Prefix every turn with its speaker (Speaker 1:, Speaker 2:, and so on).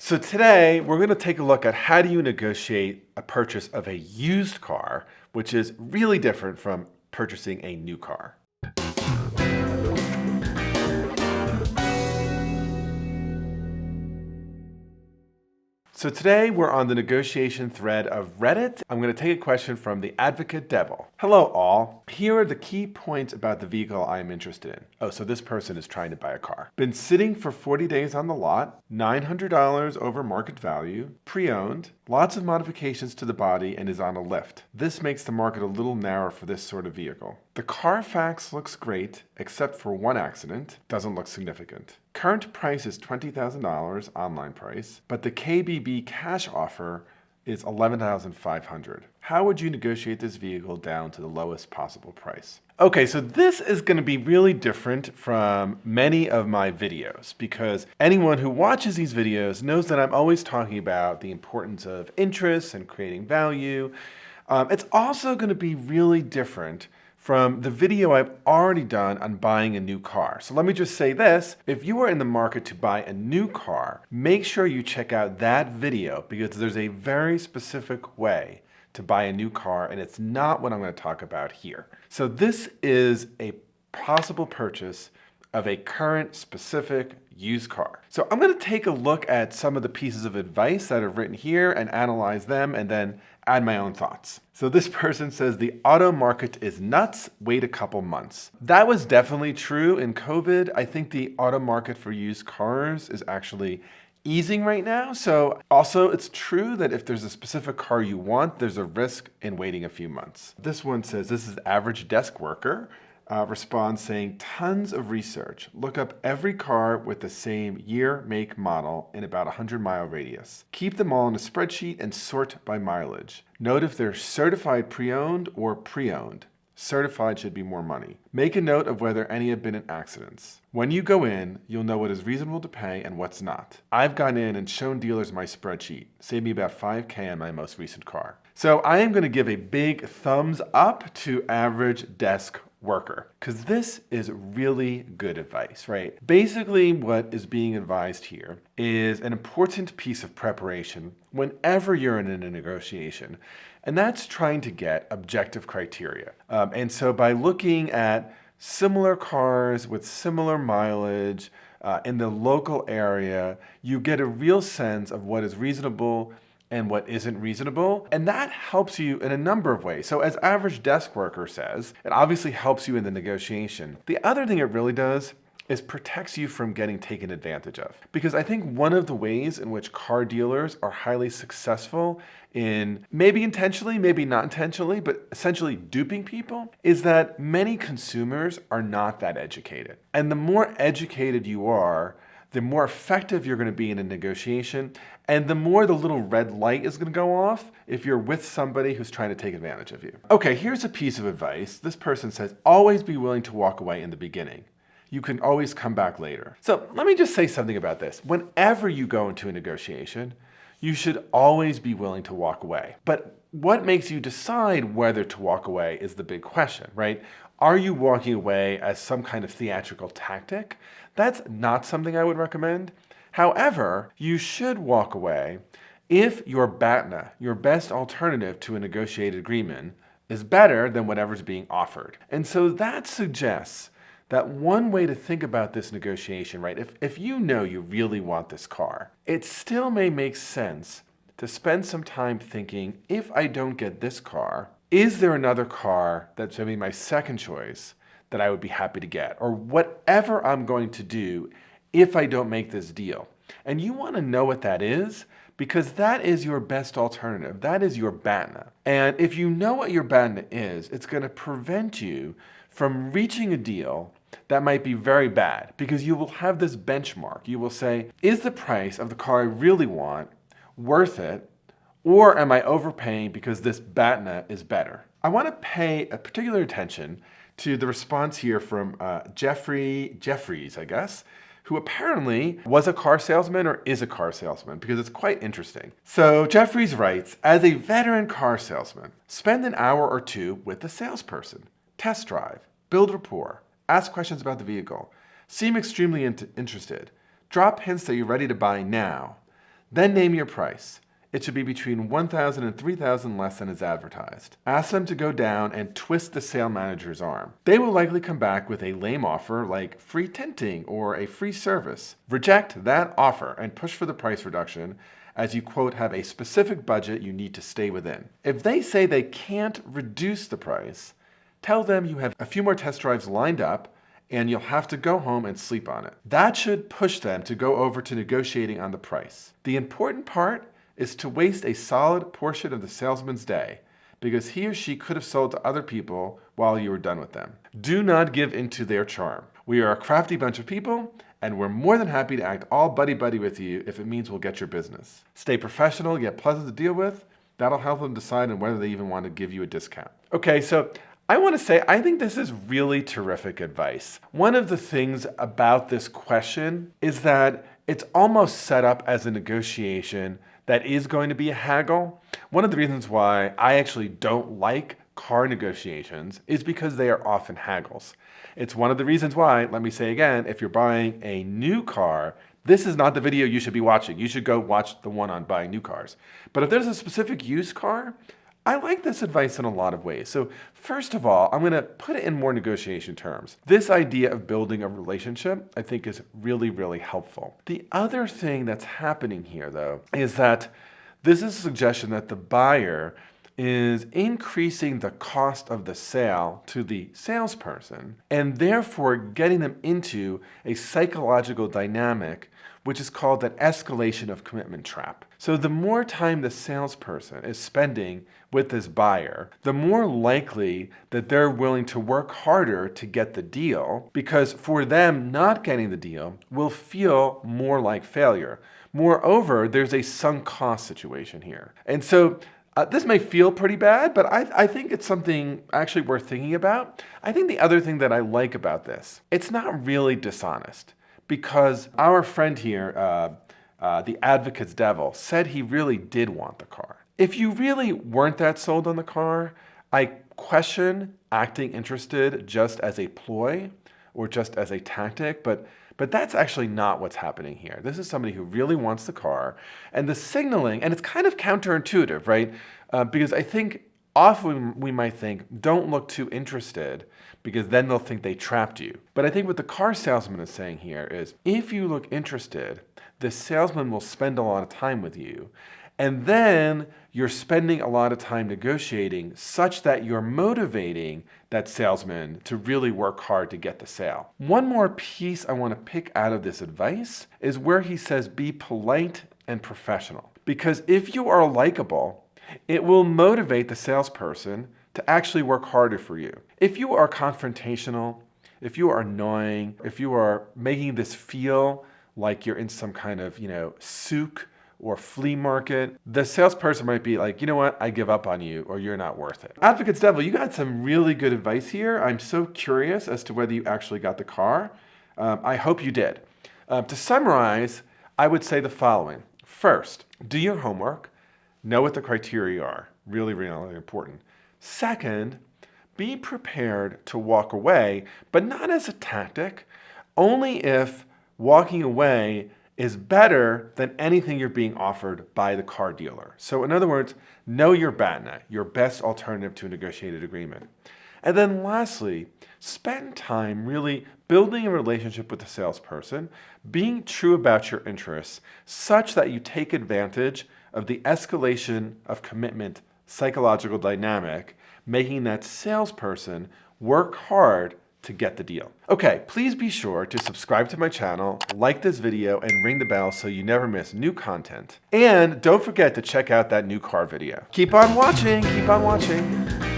Speaker 1: So today we're going to take a look at how do you negotiate a purchase of a used car, which is really different from purchasing a new car. So today we're on the negotiation thread of Reddit. I'm going to take a question from the Advocate Devil. Hello all. Here are the key points about the vehicle I'm interested in. Oh, so this person is trying to buy a car. Been sitting for 40 days on the lot, $900 over market value, pre-owned, lots of modifications to the body, and is on a lift. This makes the market a little narrow for this sort of vehicle. The Carfax looks great, except for one accident. Doesn't look significant. Current price is $20,000 online price, but the KBB cash offer is $11,500. How would you negotiate this vehicle down to the lowest possible price? Okay, so this is going to be really different from many of my videos because anyone who watches these videos knows that I'm always talking about the importance of interest and creating value. It's also going to be really different from the video I've already done on buying a new car. So let me just say this, if you are in the market to buy a new car, make sure you check out that video because there's a very specific way to buy a new car and it's not what I'm going to talk about here. So this is a possible purchase of a current specific used car. So I'm going to take a look at some of the pieces of advice that are written here and analyze them and then add my own thoughts. So this person says the auto market is nuts, wait a couple months. That was definitely true in COVID. I think the auto market for used cars is actually easing right now. So also it's true that if there's a specific car you want, there's a risk in waiting a few months. This one says this is average desk worker. Responds saying tons of research. Look up every car with the same year, make, model in about 100-mile radius. Keep them all in a spreadsheet and sort by mileage. Note if they're certified pre-owned or pre-owned. Certified should be more money. Make a note of whether any have been in accidents. When you go in, you'll know what is reasonable to pay and what's not. I've gone in and shown dealers my spreadsheet. Saved me about $5,000 on my most recent car. So I am going to give a big thumbs up to average desk worker because this is really good advice, right? Basically what is being advised here is an important piece of preparation whenever you're in a negotiation, and that's trying to get objective criteria. And so by looking at similar cars with similar mileage in the local area, you get a real sense of what is reasonable and what isn't reasonable. And that helps you in a number of ways. So as average desk worker says, it obviously helps you in the negotiation. The other thing it really does is protects you from getting taken advantage of. Because I think one of the ways in which car dealers are highly successful in, maybe intentionally, maybe not intentionally, but essentially duping people, is that many consumers are not that educated. And the more educated you are, the more effective you're going to be in a negotiation, and the more the little red light is going to go off if you're with somebody who's trying to take advantage of you. Okay, here's a piece of advice. This person says, always be willing to walk away in the beginning. You can always come back later. So let me just say something about this. Whenever you go into a negotiation, you should always be willing to walk away. But what makes you decide whether to walk away is the big question, right? Are you walking away as some kind of theatrical tactic? That's not something I would recommend. However, you should walk away if your BATNA, your best alternative to a negotiated agreement, is better than whatever's being offered. And so that suggests that one way to think about this negotiation, right? If you know you really want this car, it still may make sense to spend some time thinking, if I don't get this car, is there another car that's maybe my second choice that I would be happy to get? Or whatever I'm going to do if I don't make this deal. And you want to know what that is because that is your best alternative. That is your BATNA. And if you know what your BATNA is, it's going to prevent you from reaching a deal that might be very bad because you will have this benchmark. You will say, is the price of the car I really want worth it? Or am I overpaying because this BATNA is better? I want to pay a particular attention to the response here from Jeffries, I guess, who apparently was a car salesman or is a car salesman because it's quite interesting. So Jeffries writes, as a veteran car salesman, spend an hour or two with the salesperson. Test drive, build rapport, ask questions about the vehicle, seem extremely interested, drop hints that you're ready to buy now. Then name your price. It should be between $1,000 and $3,000 less than is advertised. Ask them to go down and twist the sale manager's arm. They will likely come back with a lame offer like free tinting or a free service. Reject that offer and push for the price reduction, as you, quote, have a specific budget you need to stay within. If they say they can't reduce the price, tell them you have a few more test drives lined up and you'll have to go home and sleep on it. That should push them to go over to negotiating on the price. The important part is to waste a solid portion of the salesman's day, because he or she could have sold to other people while you were done with them. Do not give in to their charm. We are a crafty bunch of people, and we're more than happy to act all buddy-buddy with you if it means we'll get your business. Stay professional, yet pleasant to deal with. That'll help them decide on whether they even want to give you a discount. Okay, so I want to say, I think this is really terrific advice. One of the things about this question is that it's almost set up as a negotiation that is going to be a haggle. One of the reasons why I actually don't like car negotiations is because they are often haggles. It's one of the reasons why, let me say again, if you're buying a new car, this is not the video you should be watching. You should go watch the one on buying new cars. But if there's a specific used car, I like this advice in a lot of ways. So first of all, I'm going to put it in more negotiation terms. This idea of building a relationship, I think, is really, really helpful. The other thing that's happening here, though, is that this is a suggestion that the buyer is increasing the cost of the sale to the salesperson and therefore getting them into a psychological dynamic which is called that escalation of commitment trap. So the more time the salesperson is spending with this buyer, the more likely that they're willing to work harder to get the deal, because for them, not getting the deal will feel more like failure. Moreover, there's a sunk cost situation here. And so this may feel pretty bad, but I think it's something actually worth thinking about. I think the other thing that I like about this, it's not really dishonest, because our friend here, the advocate's devil, said he really did want the car. If you really weren't that sold on the car, I question acting interested just as a ploy or just as a tactic, but that's actually not what's happening here. This is somebody who really wants the car, and the signaling, and it's kind of counterintuitive, right? Because I think often we might think, don't look too interested, because then they'll think they trapped you. But I think what the car salesman is saying here is, if you look interested, the salesman will spend a lot of time with you, and then you're spending a lot of time negotiating such that you're motivating that salesman to really work hard to get the sale. One more piece I want to pick out of this advice is where he says be polite and professional. Because if you are likable, it will motivate the salesperson to actually work harder for you. If you are confrontational, if you are annoying, if you are making this feel like you're in some kind of, souk or flea market, the salesperson might be like, you know what, I give up on you, or you're not worth it. Advocate's devil, you got some really good advice here. I'm so curious as to whether you actually got the car. I hope you did. To summarize, I would say the following. First, do your homework. Know what the criteria are. Really, really important. Second, be prepared to walk away, but not as a tactic, only if walking away is better than anything you're being offered by the car dealer. So in other words, know your BATNA, your best alternative to a negotiated agreement. And then lastly, spend time really building a relationship with the salesperson, being true about your interests, such that you take advantage of the escalation of commitment psychological dynamic, making that salesperson work hard to get the deal. Okay, please be sure to subscribe to my channel, like this video, and ring the bell so you never miss new content. And don't forget to check out that new car video. Keep on watching, keep on watching.